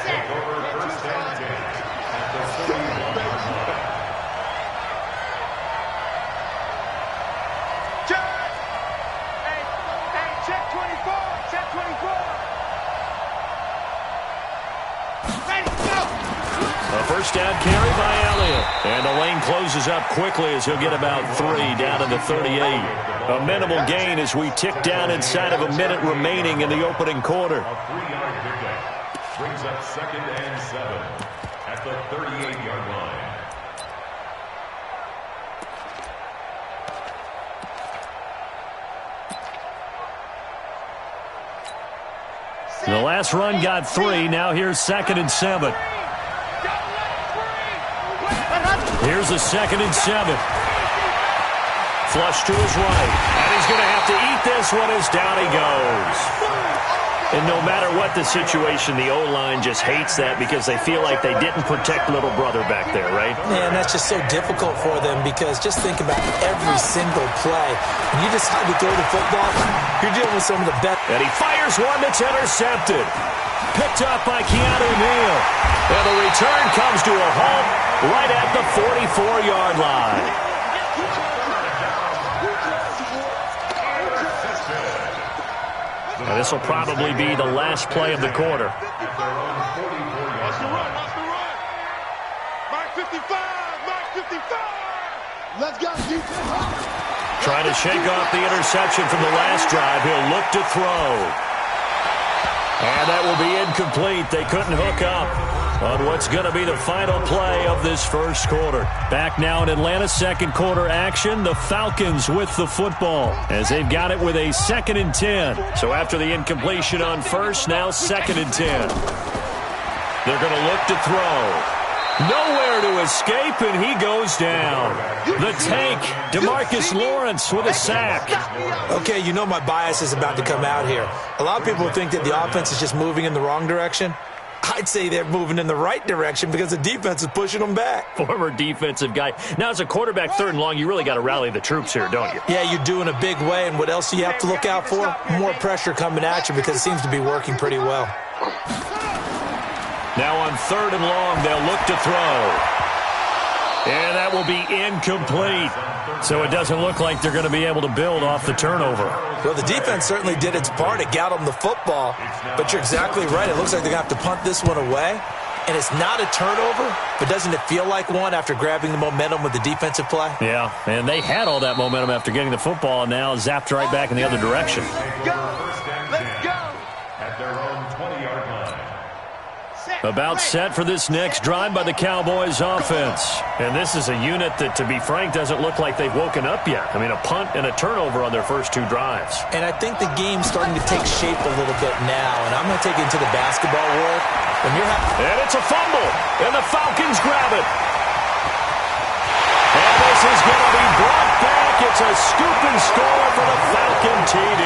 Take over first and 10 at the 31-yard line. Check 24. Check 24. Ready, go. A first down carry by Elliott. And the lane closes up quickly as he'll get about 3 down to the 38. A minimal gain as we tick down inside of a minute remaining in the opening quarter. A 3-yard pickup brings up 2nd and 7 at the 38-yard line. The last run got 3. Now here's 2nd and 7. Here's a 2nd and 7. Flush to his right. And he's going to have to eat this one as down he goes. And no matter what the situation, the O-line just hates that because they feel like they didn't protect little brother back there, right? Yeah, and that's just so difficult for them because just think about every single play. When you decide to throw the football, you're dealing with some of the best. And he fires one that's intercepted. Picked up by Keanu Neal. And the return comes to a halt right at the 44-yard line. And this will probably be the last play of the quarter. Watch the run. Mark 55. Mark 55. Let's go, defense. Trying to shake off the interception from the last drive. He'll look to throw. And that will be incomplete. They couldn't hook up on what's going to be the final play of this first quarter. Back now in Atlanta's second quarter action, the Falcons with the football as they've got it with a 2nd and 10. So after the incompletion on first, now 2nd and 10. They're going to look to throw. Nowhere to escape, and he goes down. The tank, DeMarcus Lawrence with a sack. Okay, you know my bias is about to come out here. A lot of people think that the offense is just moving in the wrong direction. I'd say they're moving in the right direction because the defense is pushing them back. Former defensive guy. Now, as a quarterback 3rd and long, you really got to rally the troops here, don't you? Yeah, you do in a big way, and what else do you have to look out for? More pressure coming at you because it seems to be working pretty well. Now on 3rd and long, they'll look to throw. And that will be incomplete. So it doesn't look like they're going to be able to build off the turnover. Well, the defense certainly did its part. It got them the football. But you're exactly right. It looks like they're going to have to punt this one away. And it's not a turnover, but doesn't it feel like one after grabbing the momentum with the defensive play? Yeah, and they had all that momentum after getting the football and now zapped right back in the other direction. Let's go. At their own 20-yard line. About set for this next drive by the Cowboys offense. And this is a unit that, to be frank, doesn't look like they've woken up yet. I mean, a punt and a turnover on their first 2 drives. And I think the game's starting to take shape a little bit now. And I'm going to take it into the basketball world. And it's a fumble. And the Falcons grab it. And this is going to be brought back. It's a scoop and score for the Falcon TD.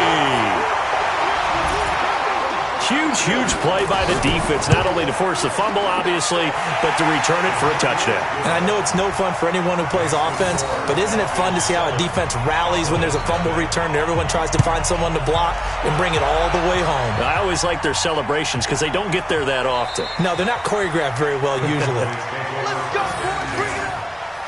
Huge play by the defense, not only to force the fumble, obviously, but to return it for a touchdown. And I know it's no fun for anyone who plays offense, but isn't it fun to see how a defense rallies when there's a fumble return and everyone tries to find someone to block and bring it all the way home? I always like their celebrations because they don't get there that often. No, they're not choreographed very well usually. Let's go, boys. Bring it up.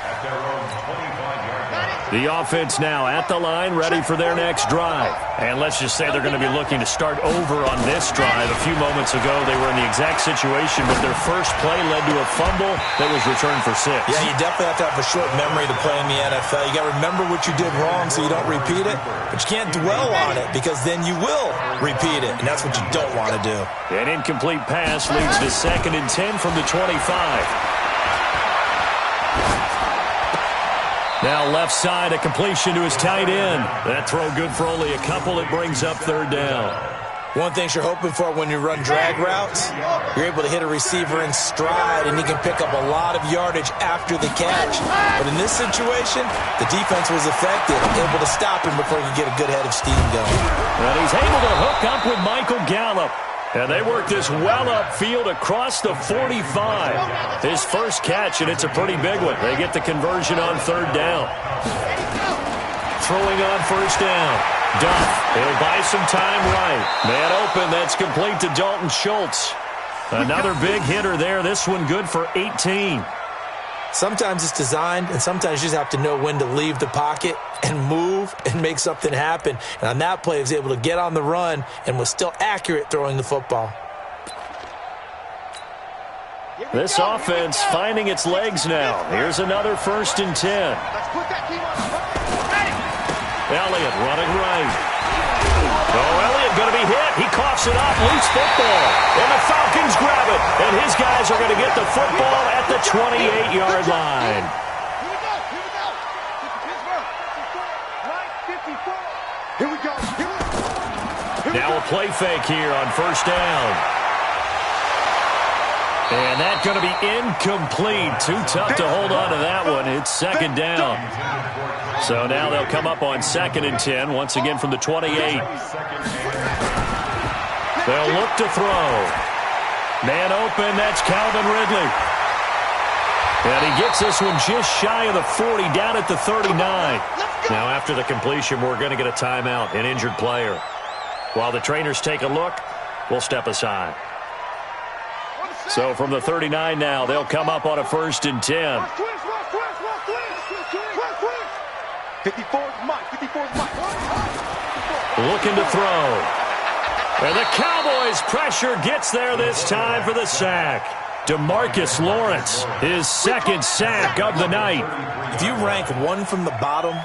At their own 25-yard line. The offense now at the line, ready for their next drive. And let's just say they're going to be looking to start over on this drive. A few moments ago, they were in the exact situation, but their first play led to a fumble that was returned for 6. Yeah, you definitely have to have a short memory to play in the NFL. You got to remember what you did wrong so you don't repeat it, but you can't dwell on it because then you will repeat it, and that's what you don't want to do. An incomplete pass leads to 2nd and 10 from the 25. Now left side, a completion to his tight end. That throw good for only a couple. It brings up 3rd down. One thing you're hoping for when you run drag routes, you're able to hit a receiver in stride, and he can pick up a lot of yardage after the catch. But in this situation, the defense was effective, able to stop him before he could get a good head of steam going. And he's able to hook up with Michael Gallup. And they work this well upfield across the 45. His first catch, and it's a pretty big one. They get the conversion on 3rd down. Throwing on 1st down. Duff, he'll buy some time right. Man open, that's complete to Dalton Schultz. Another big hitter there. This one good for 18. Sometimes it's designed, and sometimes you just have to know when to leave the pocket and move and make something happen. And on that play, he was able to get on the run and was still accurate throwing the football. This offense finding its legs now. Here's another 1st and 10. Elliott running right. Oh, Elliott going to be hit. He coughs it up, loose football. And the Falcons grab it. And his guys are going to get the football at the 28-yard line. Here we go. Now a play fake here on 1st down. And that's going to be incomplete. Too tough to hold on to that one. It's 2nd down. So now they'll come up on 2nd and 10, once again from the 28. They'll look to throw. Man open, that's Calvin Ridley. And he gets this one just shy of the 40, down at the 39. Now after the completion, we're going to get a timeout, an injured player. While the trainers take a look, we'll step aside. So from the 39 now, they'll come up on a 1st and 10. 54's Mike. 54's Mike. Looking to throw. And the Cowboys' pressure gets there this time for the sack. DeMarcus Lawrence, his 2nd sack of the night. If you rank one from the bottom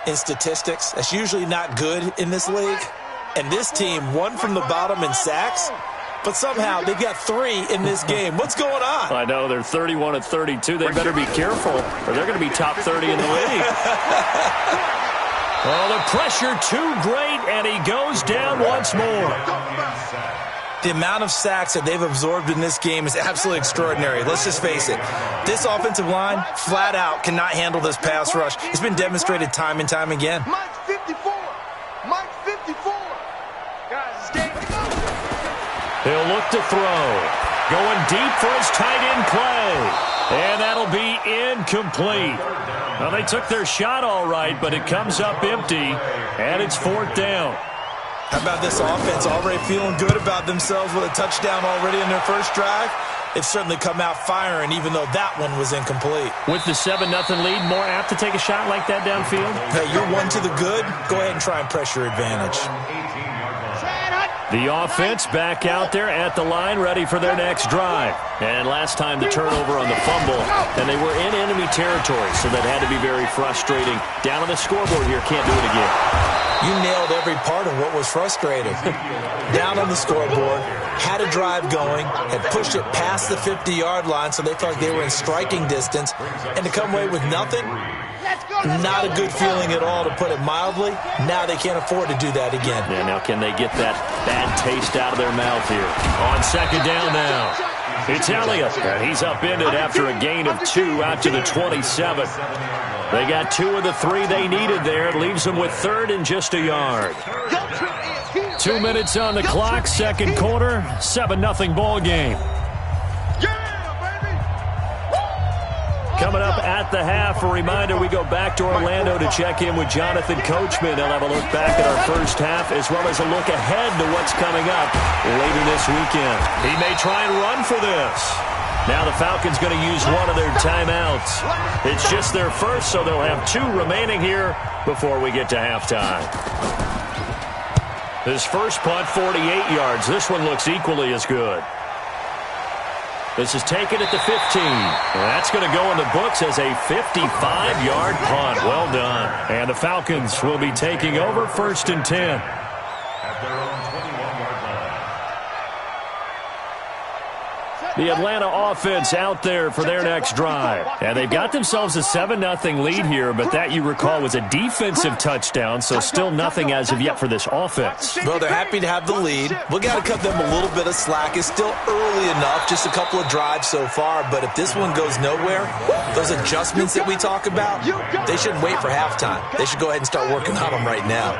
in statistics, that's usually not good in this league. And this team, one from the bottom in sacks, but somehow they got 3 in this game. What's going on? I know, they're 31 of 32. They better be careful, or they're going to be top 30 in the league. Oh, the pressure too great, and he goes down once more. The amount of sacks that they've absorbed in this game is absolutely extraordinary. Let's just face it. This offensive line, flat out, cannot handle this pass rush. It's been demonstrated time and time again. Mike's 54. Mike's 54. Guys, this game. He'll look to throw. Going deep for his tight end play. And that'll be incomplete. Well, they took their shot all right, but it comes up empty, and it's 4th down. How about this offense already feeling good about themselves with a touchdown already in their first drive? They've certainly come out firing, even though that one was incomplete. With the 7-0 lead, more apt to take a shot like that downfield? Hey, you're one to the good. Go ahead and try and press your advantage. The offense back out there at the line, ready for their next drive. And last time the turnover on the fumble, and they were in enemy territory, so that had to be very frustrating. Down on the scoreboard here, can't do it again. You nailed every part of what was frustrating. Down on the scoreboard, had a drive going, had pushed it past the 50-yard line, so they felt like they were in striking distance, and to come away with nothing, not a good feeling at all, to put it mildly. Now they can't afford to do that again. Yeah, now can they get that bad taste out of their mouth here? On 2nd down now. It's Elliott, and he's upended after a gain of 2 out to the 27. They got 2 of the 3 they needed there. It leaves them with 3rd and just a yard. 2 minutes on the clock, 2nd quarter, 7-0 ball game. Coming up at the half, a reminder, we go back to Orlando to check in with Jonathan Coachman. He'll have a look back at our first half as well as a look ahead to what's coming up later this weekend. He may try and run for this. Now the Falcons going to use one of their timeouts. It's just their first, so they'll have 2 remaining here before we get to halftime. His first punt, 48 yards. This one looks equally as good. This is taken at the 15. That's going to go in the books as a 55-yard punt. Well done. And the Falcons will be taking over 1st and 10. At their own 21-yard line. The Atlanta offense out there for their next drive. And they've got themselves a 7-0 lead here, but that, you recall, was a defensive touchdown, so still nothing as of yet for this offense. Well, they're happy to have the lead. We got to cut them a little bit of slack. It's still early enough, just a couple of drives so far, but if this one goes nowhere, those adjustments that we talk about, they shouldn't wait for halftime. They should go ahead and start working on them right now.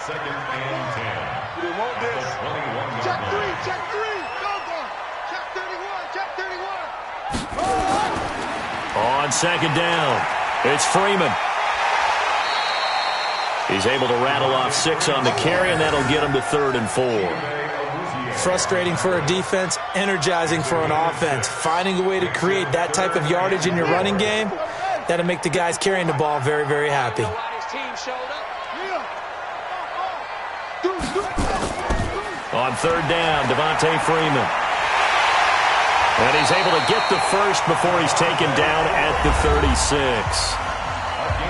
2nd and 10. We want this. Check 3. Check 3. Check 31. Check 31. On 2nd down, it's Freeman. He's able to rattle off 6 on the carry, and that'll get him to 3rd and 4. Frustrating for a defense, energizing for an offense. Finding a way to create that type of yardage in your running game, that'll make the guys carrying the ball very, very happy. On third down, Devontae Freeman. And he's able to get the first before he's taken down at the 36.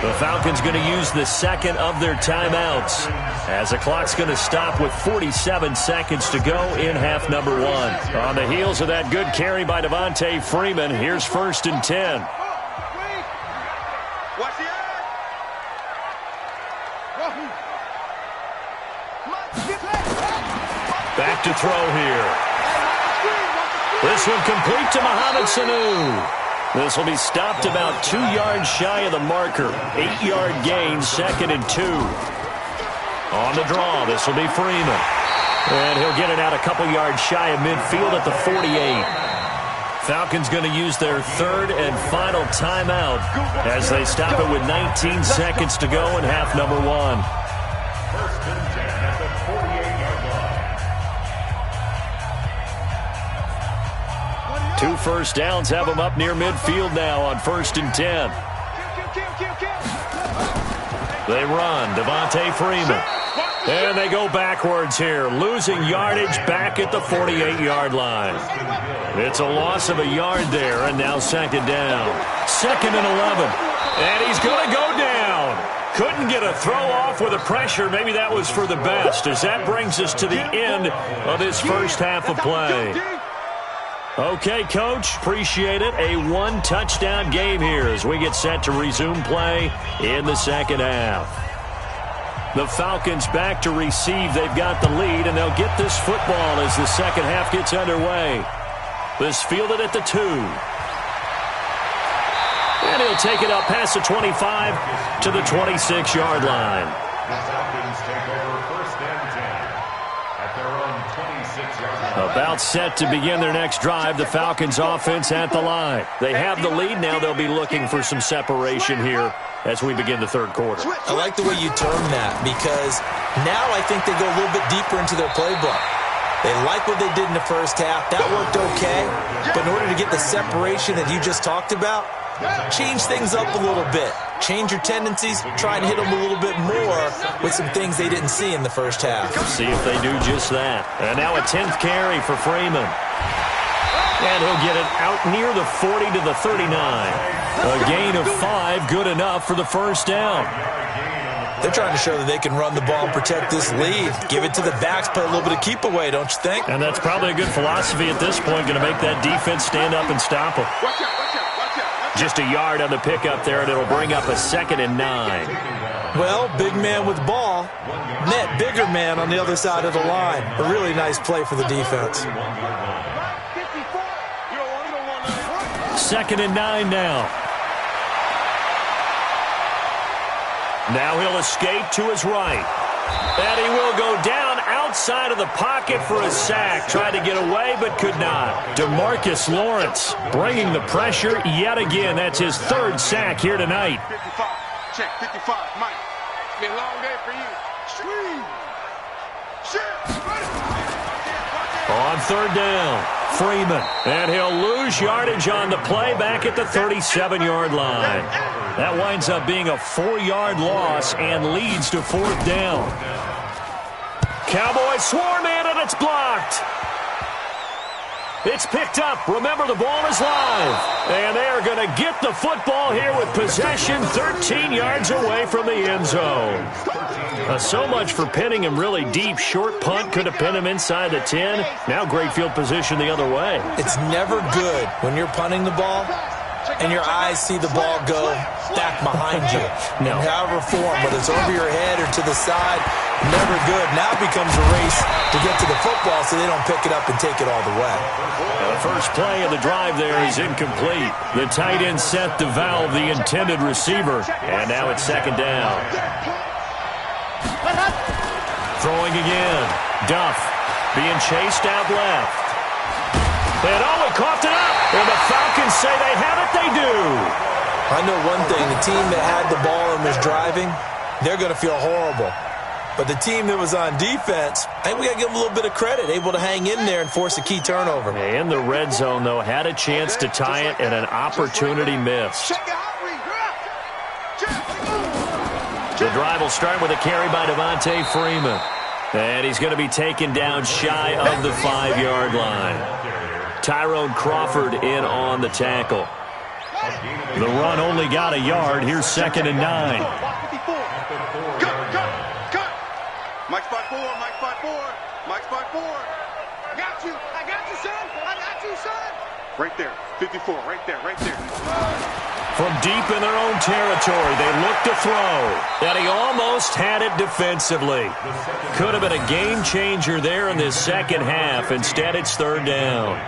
The Falcons going to use the second of their timeouts as the clock's going to stop with 47 seconds to go in half number one. On the heels of that good carry by Devontae Freeman, here's 1st and 10. Back to throw here. This one complete to Mohamed Sanu. This will be stopped about 2 yards shy of the marker. 8-yard gain, 2nd and 2. On the draw, this will be Freeman. And he'll get it out a couple yards shy of midfield at the 48. Falcons going to use their third and final timeout as they stop it with 19 seconds to go in half number one. 1st and 10 at the 48-yard line. 2 first downs have them up near midfield now on 1st and 10. They run, Devontae Freeman. And they go backwards here, losing yardage back at the 48-yard line. It's a loss of a yard there, and now 2nd down. 2nd and 11. And he's going to go down. Couldn't get a throw off with the pressure. Maybe that was for the best, as that brings us to the end of this first half of play. Okay, Coach, appreciate it. A 1-touchdown game here as we get set to resume play in the second half. The Falcons back to receive. They've got the lead, and they'll get this football as the second half gets underway. This fielded at the 2. And he'll take it up past the 25 to the 26-yard line. The Falcons take over 1st and 10 at their own 26-yard line. About set to begin their next drive, the Falcons offense at the line. They have the lead. Now they'll be looking for some separation here as we begin the third quarter. I like the way you term that, because now I think they go a little bit deeper into their playbook. They like what they did in the first half. That worked okay. But in order to get the separation that you just talked about, change things up a little bit. Change your tendencies. Try and hit them a little bit more with some things they didn't see in the first half. See if they do just that. And now a 10th carry for Freeman. And he'll get it out near the 40 to the 39. A gain of 5, good enough for the first down. They're trying to show that they can run the ball and protect this lead. Give it to the backs, play a little bit of keep away, don't you think? And that's probably a good philosophy at this point, going to make that defense stand up and stop them. Just a yard on the pickup there, and it'll bring up a 2nd and 9. Well, big man with ball, net bigger man on the other side of the line. A really nice play for the defense. 2nd and 9 now. Now he'll escape to his right. And he will go down outside of the pocket for a sack. Tried to get away, but could not. DeMarcus Lawrence bringing the pressure yet again. That's his 3rd sack here tonight. 55. Check 55. Mike. It's been a long day for you. On 3rd down, Freeman. And he'll lose yardage on the play back at the 37-yard line. That winds up being a 4-yard loss and leads to 4th down. Cowboys swarm in, and it's blocked. It's picked up. Remember, the ball is live. And they are going to get the football here with possession 13 yards away from the end zone. So much for pinning him really deep. Short punt could have pinned him inside the 10. Now great field position the other way. It's never good when you're punting the ball and your eyes see the ball go back behind you. No. In however form, whether it's over your head or to the side, never good. Now it becomes a race to get to the football so they don't pick it up and take it all the way. The first play of the drive there is incomplete. The tight end set to valve the intended receiver. And now it's 2nd down. Throwing again. Duff being chased out left. And he coughed it up. And the Falcons say they have it. They do. I know one thing. The team that had the ball and was driving, they're going to feel horrible. But the team that was on defense, I think we got to give them a little bit of credit, able to hang in there and force a key turnover. In the red zone, though, had a chance to tie it and an opportunity missed. The drive will start with a carry by Devontae Freeman. And he's going to be taken down shy of the 5-yard line. Tyrone Crawford in on the tackle. The run only got a yard. Here's 2nd and 9. Mike spot 4, Mike spot 4, Mike spot 4. I got you, son. I got you, son. Right there, 54, right there, right there. From deep in their own territory, they look to throw. And he almost had it defensively. Could have been a game changer there in this second half. Instead, it's 3rd down.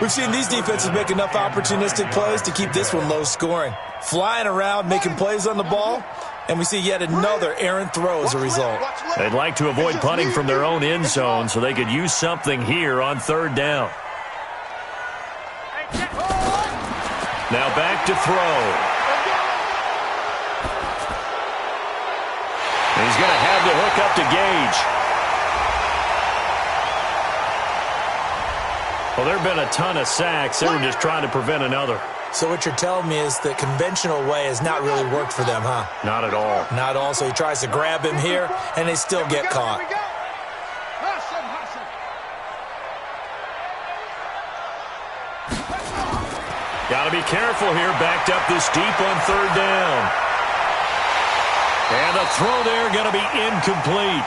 We've seen these defenses make enough opportunistic plays to keep this one low scoring. Flying around, making plays on the ball, and we see yet another errant throw as a result. They'd like to avoid punting from their own end zone so they could use something here on 3rd down. Now back to throw. And he's going to have to hook up to Gage. Well, there have been a ton of sacks. They were just trying to prevent another. So what you're telling me is the conventional way has not really worked for them, huh? Not at all. Not at all. So he tries to grab him here, and they still get caught. Got to be careful here. Backed up this deep on 3rd down. And the throw there going to be incomplete.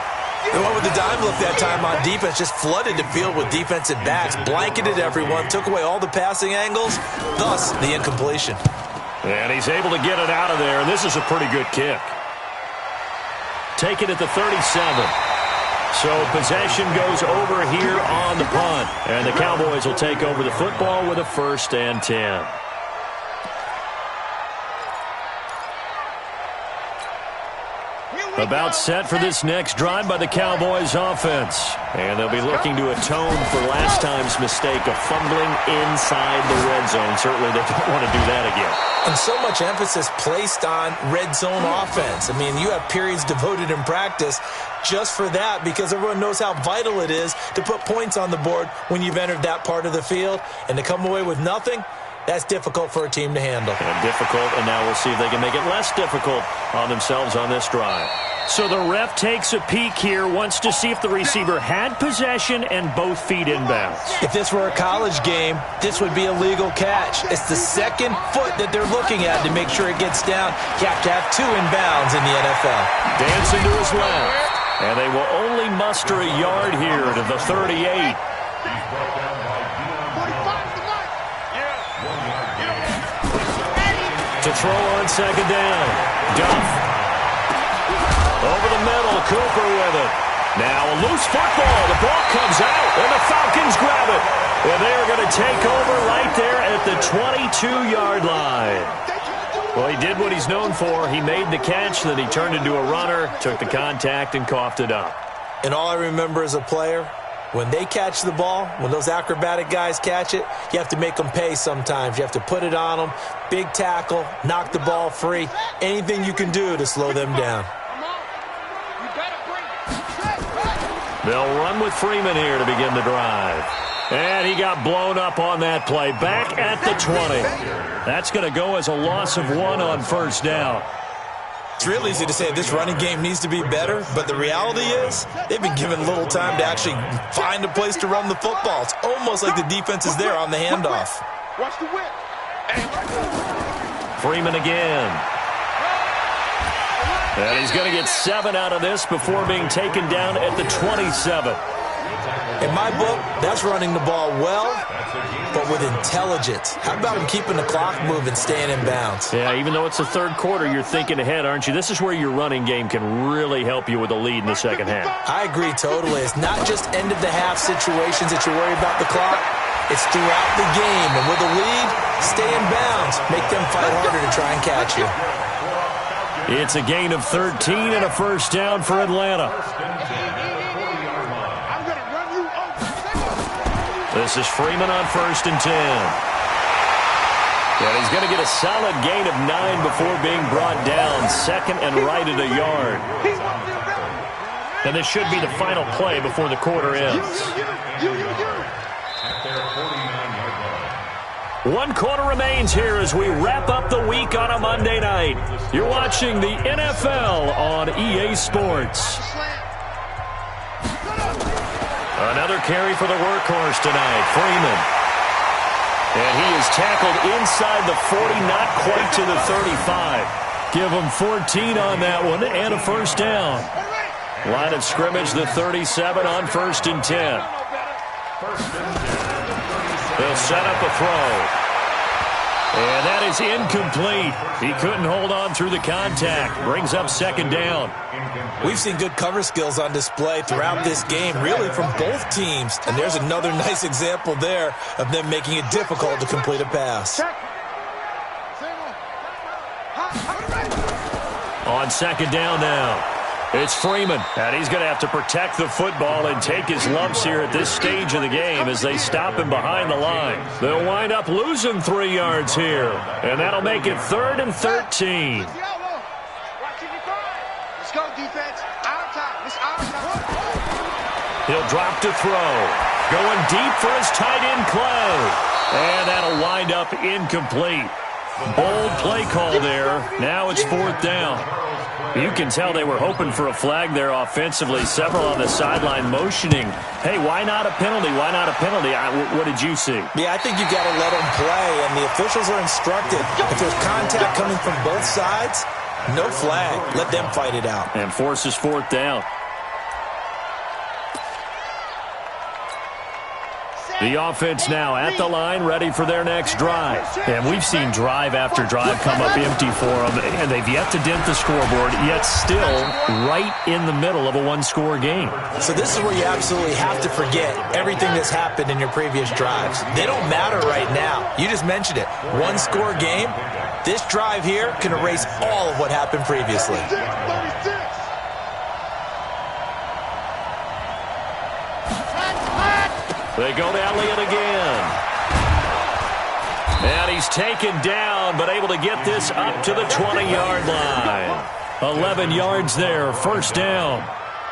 They went with the dime look that time on defense, just flooded the field with defensive backs, blanketed everyone, took away all the passing angles, thus the incompletion. And he's able to get it out of there, and this is a pretty good kick. Take it at the 37. So possession goes over here on the punt, and the Cowboys will take over the football with a 1st and 10. About set for this next drive by the Cowboys offense. And they'll be looking to atone for last time's mistake of fumbling inside the red zone. Certainly they don't want to do that again. And so much emphasis placed on red zone offense. I mean, you have periods devoted in practice just for that because everyone knows how vital it is to put points on the board when you've entered that part of the field. And to come away with nothing, that's difficult for a team to handle. And difficult, and now we'll see if they can make it less difficult on themselves on this drive. So the ref takes a peek here, wants to see if the receiver had possession and both feet inbounds. If this were a college game, this would be a legal catch. It's the second foot that they're looking at to make sure it gets down. You have to have 2 inbounds in the NFL. Dancing to his left. And they will only muster a yard here to the 38. To throw on 2nd down. Duff. Over the middle, Cooper with it. Now a loose football. The ball comes out, and the Falcons grab it. And they are going to take over right there at the 22-yard line. Well, he did what he's known for. He made the catch, then he turned into a runner, took the contact, and coughed it up. And all I remember as a player, when they catch the ball, when those acrobatic guys catch it, you have to make them pay sometimes. You have to put it on them, big tackle, knock the ball free, anything you can do to slow them down. They'll run with Freeman here to begin the drive. And he got blown up on that play. Back at the 20. That's going to go as a loss of 1 on 1st down. It's real easy to say this running game needs to be better, but the reality is they've been given little time to actually find a place to run the football. It's almost like the defense is there on the handoff. Watch the whip. Freeman again. And he's going to get 7 out of this before being taken down at the 27. In my book, that's running the ball well, but with intelligence. How about him keeping the clock moving, staying in bounds? Yeah, even though it's the 3rd quarter, you're thinking ahead, aren't you? This is where your running game can really help you with a lead in the second half. I agree totally. It's not just end-of-the-half situations that you worry about the clock. It's throughout the game. And with a lead, stay in bounds. Make them fight harder to try and catch you. It's a gain of 13 and a 1st down for Atlanta. This is Freeman on 1st and 10. And he's going to get a solid gain of 9 before being brought down. 2nd and right at a yard. And this should be the final play before the quarter ends. At their 49-yard line. 1 quarter remains here as we wrap up the week on a Monday night. You're watching the NFL on EA Sports. Another carry for the workhorse tonight, Freeman. And he is tackled inside the 40, not quite to the 35. Give him 14 on that one and a first down. Line of scrimmage, the 37 on 1st and 10. They'll set up a throw. And that is incomplete. He couldn't hold on through the contact. Brings up 2nd down. We've seen good cover skills on display throughout this game, really from both teams. And there's another nice example there of them making it difficult to complete a pass. On 2nd down now. It's Freeman, and he's going to have to protect the football and take his lumps here at this stage of the game as they stop him behind the line. They'll wind up losing 3 yards here, and that'll make it 3rd and 13. Let's go, defense. Our time. It's our time. He'll drop to throw. Going deep for his tight end, Clay. And that'll wind up incomplete. Bold play call there. Now it's 4th down. You can tell they were hoping for a flag there offensively. Several on the sideline motioning. Hey, why not a penalty? Why not a penalty? What did you see? Yeah, I think you got to let them play, and the officials are instructed. If there's contact coming from both sides, no flag. Let them fight it out. And forces 4th down. The offense now at the line, ready for their next drive. And we've seen drive after drive come up empty for them, and they've yet to dent the scoreboard, yet still right in the middle of a 1-score game. So this is where you absolutely have to forget everything that's happened in your previous drives. They don't matter right now. You just mentioned it. 1-score game. This drive here can erase all of what happened previously. They go to Elliott again. And he's taken down, but able to get this up to the 20-yard line. 11 yards there, 1st down.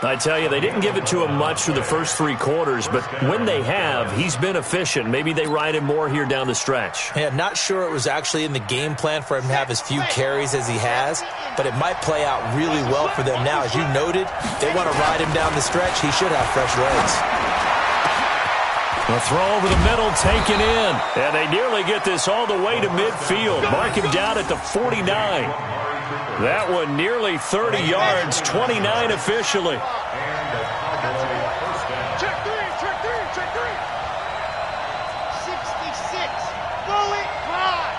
I tell you, they didn't give it to him much through the first 3 quarters, but when they have, he's been efficient. Maybe they ride him more here down the stretch. Yeah, not sure it was actually in the game plan for him to have as few carries as he has, but it might play out really well for them now. As you noted, they want to ride him down the stretch. He should have fresh legs. A throw over the middle, taken in. And they nearly get this all the way to midfield. Mark him down at the 49. That one nearly 30 yards, 29 officially. Check three. 66. Bullet high.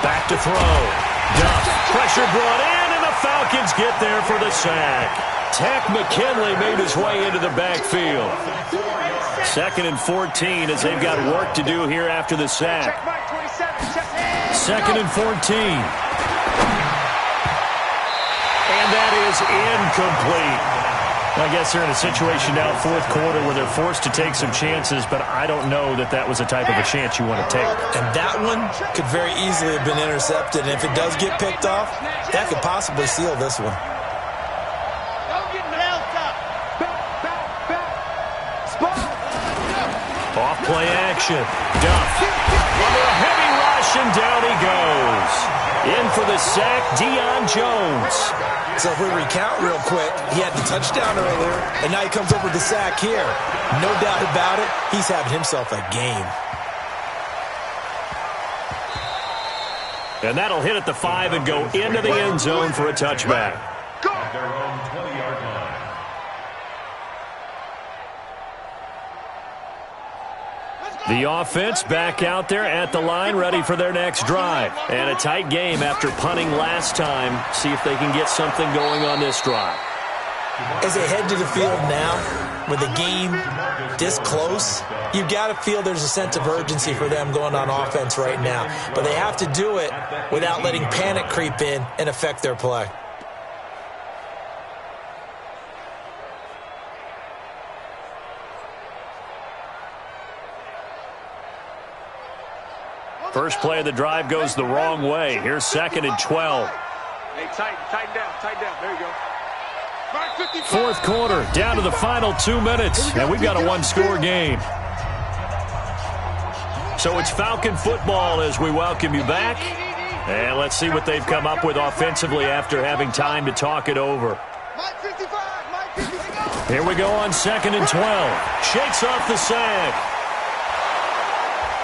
Back to throw. Duff. Pressure brought in, and the Falcons get there for the sack. Tack McKinley made his way into the backfield. 2nd and 14 as they've got work to do here after the sack. 2nd and 14. And that is incomplete. I guess they're in a situation now, 4th quarter, where they're forced to take some chances, but I don't know that that was the type of a chance you want to take. And that one could very easily have been intercepted, and if it does get picked off, that could possibly seal this one. Off-play action. Duff. Under a heavy rush, and down he goes. In for the sack, Deion Jones. So if we recount real quick, he had the touchdown earlier, and now he comes up with the sack here. No doubt about it, he's having himself a game. And that'll hit at the 5 and go into the end zone for a touchback. At their own 20-yard line. The offense back out there at the line, ready for their next drive. And a tight game after punting last time. See if they can get something going on this drive. As they head to the field now, with the game this close, you've got to feel there's a sense of urgency for them going on offense right now. But they have to do it without letting panic creep in and affect their play. First play of the drive goes the wrong way. Here's 2nd and 12. Hey, tighten down. There you go. Fourth quarter, down to the final 2 minutes, and we've got a one-score game. So it's Falcon football as we welcome you back. And let's see what they've come up with offensively after having time to talk it over. Here we go on 2nd and 12. Shakes off the sack.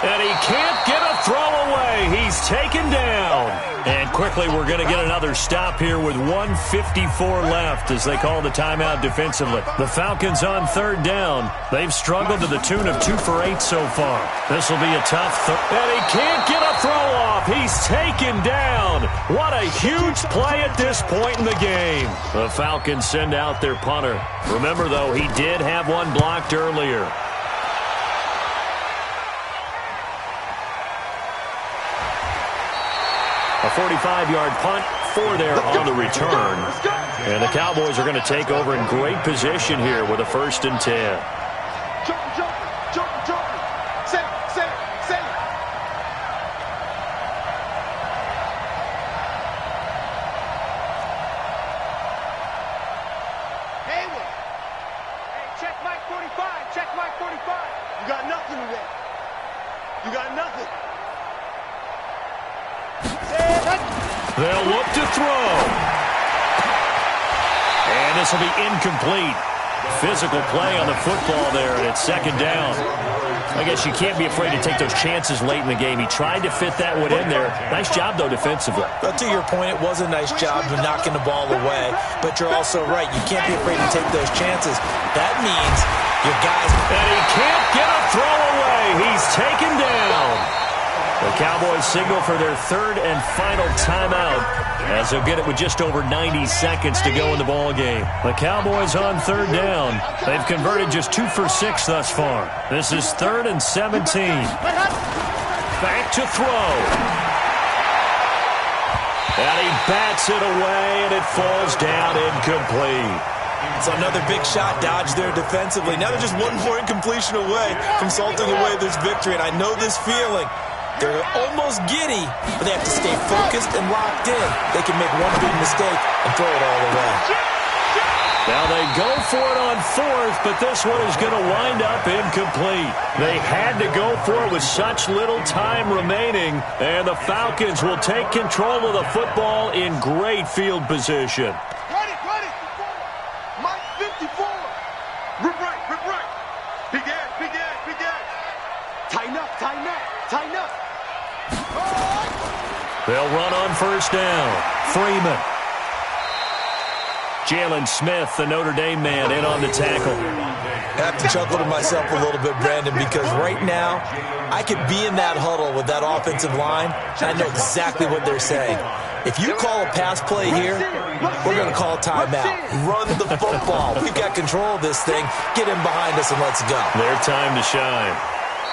And he can't get a throw away. He's taken down. And quickly we're going to get another stop here with 1:54 left as they call the timeout defensively. The Falcons on 3rd down. They've struggled to the tune of 2 for 8 so far. This will be a tough and he can't get a throw off. He's taken down. What a huge play at this point in the game. The Falcons send out their punter. Remember, though, he did have one blocked earlier. A 45-yard punt for there on the return. And the Cowboys are going to take over in great position here with a 1st and 10. Check Mike 45. Check Mike 45. You got nothing today. You got nothing. They'll look to throw. And this will be incomplete. Physical play on the football there, and it's 2nd down. I guess you can't be afraid to take those chances late in the game. He tried to fit that one in there. Nice job, though, defensively. But to your point, it was a nice job of knocking the ball away. But you're also right. You can't be afraid to take those chances. That means your guys... And he can't get a throw away. He's taken down. The Cowboys signal for their 3rd and final timeout as they'll get it with just over 90 seconds to go in the ball game. The Cowboys on 3rd down. They've converted just 2 for 6 thus far. This is 3rd and 17. Back to throw. And he bats it away, and it falls down incomplete. It's another big shot dodge there defensively. Now they're just one more incompletion away from salting away this victory, and I know this feeling. They're almost giddy, but they have to stay focused and locked in. They can make one big mistake and throw it all away. Now they go for it on 4th, but this one is going to wind up incomplete. They had to go for it with such little time remaining, and the Falcons will take control of the football in great field position. Ready. Mike 54. Rip right. Big ass. Tighten up. They'll run on 1st down. Freeman. Jalen Smith, the Notre Dame man, in on the tackle. I have to chuckle to myself a little bit, Brandon, because right now I could be in that huddle with that offensive line, and I know exactly what they're saying. If you call a pass play here, we're going to call a timeout. Run the football. We've got control of this thing. Get in behind us and let's go. Their time to shine.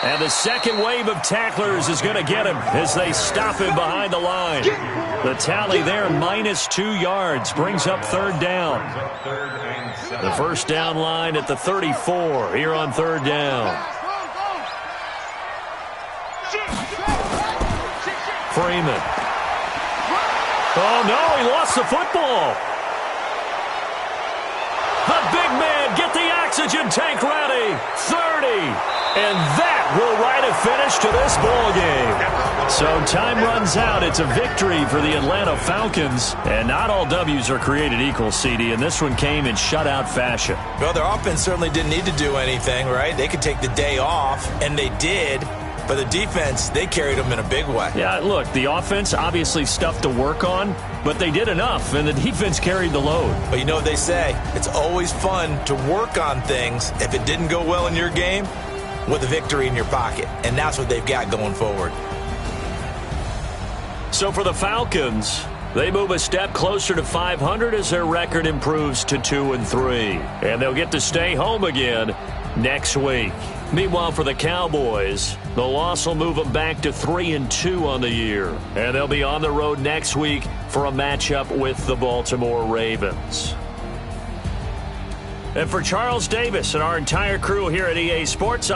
And the second wave of tacklers is going to get him as they stop him behind the line. The tally there, -2 yards, brings up 3rd down. The 1st down line at the 34 here on 3rd down. Freeman. Oh, no, he lost the football. The big man, get the oxygen tank ready. 30. And that will write a finish to this ball game. So time runs out. It's a victory for the Atlanta Falcons. And not all W's are created equal, CD, and this one came in shutout fashion. Well, their offense certainly didn't need to do anything, right? They could take the day off, and they did. But the defense, they carried them in a big way. Yeah, look, the offense, obviously stuff to work on, but they did enough, and the defense carried the load. But you know what they say, it's always fun to work on things if it didn't go well in your game with a victory in your pocket, and that's what they've got going forward. So for the Falcons, they move a step closer to 500 as their record improves to 2-3, and they'll get to stay home again next week. Meanwhile, for the Cowboys, the loss will move them back to 3-2 on the year. And they'll be on the road next week for a matchup with the Baltimore Ravens. And for Charles Davis and our entire crew here at EA Sports,